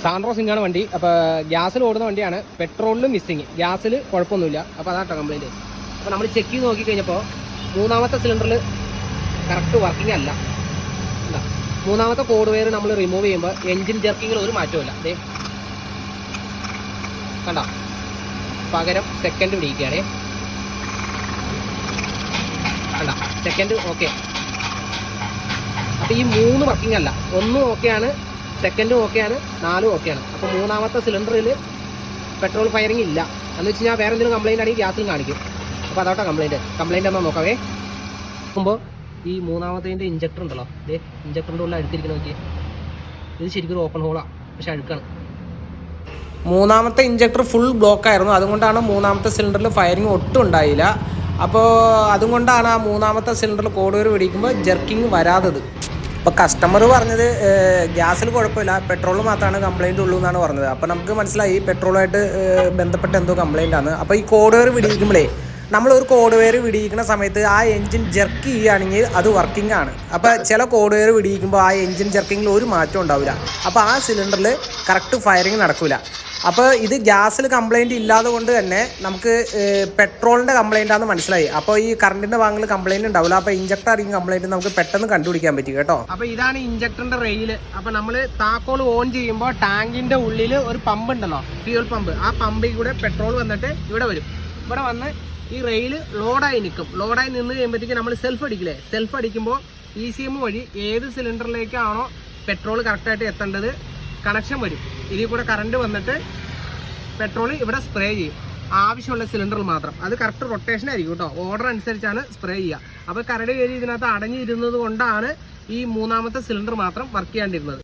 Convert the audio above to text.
Santro സിംഗാണ് വണ്ടി. അപ്പോൾ ഗ്യാസിൽ ഓടുന്ന വണ്ടിയാണ്. പെട്രോളിലും മിസ്സിങ്, ഗ്യാസിൽ കുഴപ്പമൊന്നുമില്ല. അപ്പോൾ അതാട്ടോ കംപ്ലൈൻറ്റ്. അപ്പോൾ നമ്മൾ ചെക്ക് ചെയ്ത് നോക്കിക്കഴിഞ്ഞപ്പോൾ മൂന്നാമത്തെ സിലിണ്ടറിൽ കറക്റ്റ് വർക്കിംഗ് അല്ല. എന്താ മൂന്നാമത്തെ കോഡ് വയർ നമ്മൾ റിമൂവ് ചെയ്യുമ്പോൾ എൻജിൻ ജർക്കിങ്ങിൽ ഒരു മാറ്റമില്ല. അതേ കണ്ടോ, പകരം സെക്കൻഡ് പിടിക്കുകയാണേ. കണ്ട സെക്കൻഡ് ഓക്കെ. അപ്പോൾ ഈ 3 വർക്കിംഗ് അല്ല, 1 ഓക്കെയാണ്, സെക്കൻഡും ഓക്കെയാണ്, 4 ഓക്കെയാണ്. അപ്പോൾ മൂന്നാമത്തെ സിലിണ്ടറിൽ പെട്രോൾ ഫയറിംഗ് ഇല്ല എന്ന് വെച്ച് കഴിഞ്ഞാൽ വേറെ എന്തെങ്കിലും കംപ്ലൈൻ്റ് ആണെങ്കിൽ ഗ്യാസിൽ കാണിക്കും. അപ്പോൾ അതോട്ടോ കംപ്ലൈൻറ്റ് എന്നാൽ നോക്കാവേ. നോക്കുമ്പോൾ ഈ മൂന്നാമത്തേൻ്റെ ഇഞ്ചക്ടർ ഉണ്ടല്ലോ, ഇതേ ഇഞ്ചക്ടറിൻ്റെ ഉള്ളിൽ അഴുത്തിരിക്കുന്ന നോക്കി. ഇത് ശരിക്കും ഒരു ഓപ്പൺ ഹോളാണ്, പക്ഷെ അഴുക്കാണ്. മൂന്നാമത്തെ ഇഞ്ചക്ടർ ഫുൾ ബ്ലോക്ക് ആയിരുന്നു. അതുകൊണ്ടാണ് മൂന്നാമത്തെ സിലിണ്ടറിൽ ഫയറിംഗ് ഒട്ടും ഉണ്ടായില്ല. അപ്പോൾ അതുകൊണ്ടാണ് ആ മൂന്നാമത്തെ സിലിണ്ടറിൽ കോഡ് പിടിക്കുമ്പോൾ ജർക്കിങ് വരാത്തത്. അപ്പോൾ കസ്റ്റമർ പറഞ്ഞത് ഗ്യാസിൽ കുഴപ്പമില്ല, പെട്രോൾ മാത്രമാണ് കംപ്ലയിൻ്റ് ഉള്ളൂ എന്നാണ് പറഞ്ഞത്. അപ്പോൾ നമുക്ക് മനസ്സിലായി പെട്രോളുമായിട്ട് ബന്ധപ്പെട്ട് എന്തോ കംപ്ലയിൻ്റ് ആണ്. അപ്പോൾ ഈ കോഡ് വയർ പിടിക്കുമ്പോഴേ നമ്മളൊരു കോഡ് വയർ പിടിക്കുന്ന സമയത്ത് ആ എൻജിൻ ജർക്ക് ചെയ്യുകയാണെങ്കിൽ അത് വർക്കിംഗ് ആണ്. അപ്പോൾ ചില കോഡ് വയർ പിടിക്കുമ്പോൾ ആ എൻജിൻ ജർക്കിങ്ങിൽ ഒരു മാറ്റം ഉണ്ടാവില്ല. അപ്പോൾ ആ സിലിണ്ടറിൽ കറക്റ്റ് ഫയറിങ് നടക്കില്ല. അപ്പോൾ ഇത് ഗ്യാസിൽ കംപ്ലയിൻറ്റ് ഇല്ലാതെ കൊണ്ട് തന്നെ നമുക്ക് പെട്രോളിൻ്റെ കംപ്ലയിൻ്റ് ആണെന്ന് മനസ്സിലായി. അപ്പോൾ ഈ കറണ്ടിൻ്റെ ഭാഗങ്ങളിൽ കംപ്ലയിൻറ്റ് ഉണ്ടാവില്ല. അപ്പോൾ ഇഞ്ചക്ടർ ആയിരിക്കും കംപ്ലയിൻറ്റ് നമുക്ക് പെട്ടെന്ന് കണ്ടുപിടിക്കാൻ പറ്റും കേട്ടോ. അപ്പോൾ ഇതാണ് ഇഞ്ചക്ടറിൻ്റെ റെയിൽ. അപ്പോൾ നമ്മൾ താക്കോൽ ഓൺ ചെയ്യുമ്പോൾ ടാങ്കിൻ്റെ ഉള്ളിൽ ഒരു പമ്പ് ഉണ്ടല്ലോ, ഫ്യൂൽ പമ്പ്. ആ പമ്പിൽ കൂടെ പെട്രോൾ വന്നിട്ട് ഇവിടെ വരും. ഇവിടെ വന്ന് ഈ റെയിൽ ലോഡായി നിൽക്കും. ലോഡായി നിന്ന് കഴിയുമ്പോഴത്തേക്ക് നമ്മൾ സെൽഫ് അടിക്കില്ലേ, സെൽഫ് അടിക്കുമ്പോൾ ECM വഴി ഏത് സിലിണ്ടറിലേക്കാണോ പെട്രോൾ കറക്റ്റായിട്ട് എത്തേണ്ടത് കണക്ഷൻ വരും. ഇതിൽ കൂടെ കറണ്ട് വന്നിട്ട് പെട്രോൾ ഇവിടെ സ്പ്രേ ചെയ്യും, ആവശ്യമുള്ള സിലിണ്ടറിൽ മാത്രം. അത് കറക്റ്റ് റൊട്ടേഷൻ ആയിരിക്കും കേട്ടോ, ഓർഡർ അനുസരിച്ചാണ് സ്പ്രേ ചെയ്യുക. അപ്പോൾ കരട് കയറി ഇതിനകത്ത് അടഞ്ഞിരുന്നത് കൊണ്ടാണ് ഈ മൂന്നാമത്തെ സിലിണ്ടർ മാത്രം വർക്ക് ചെയ്യാണ്ടിരുന്നത്.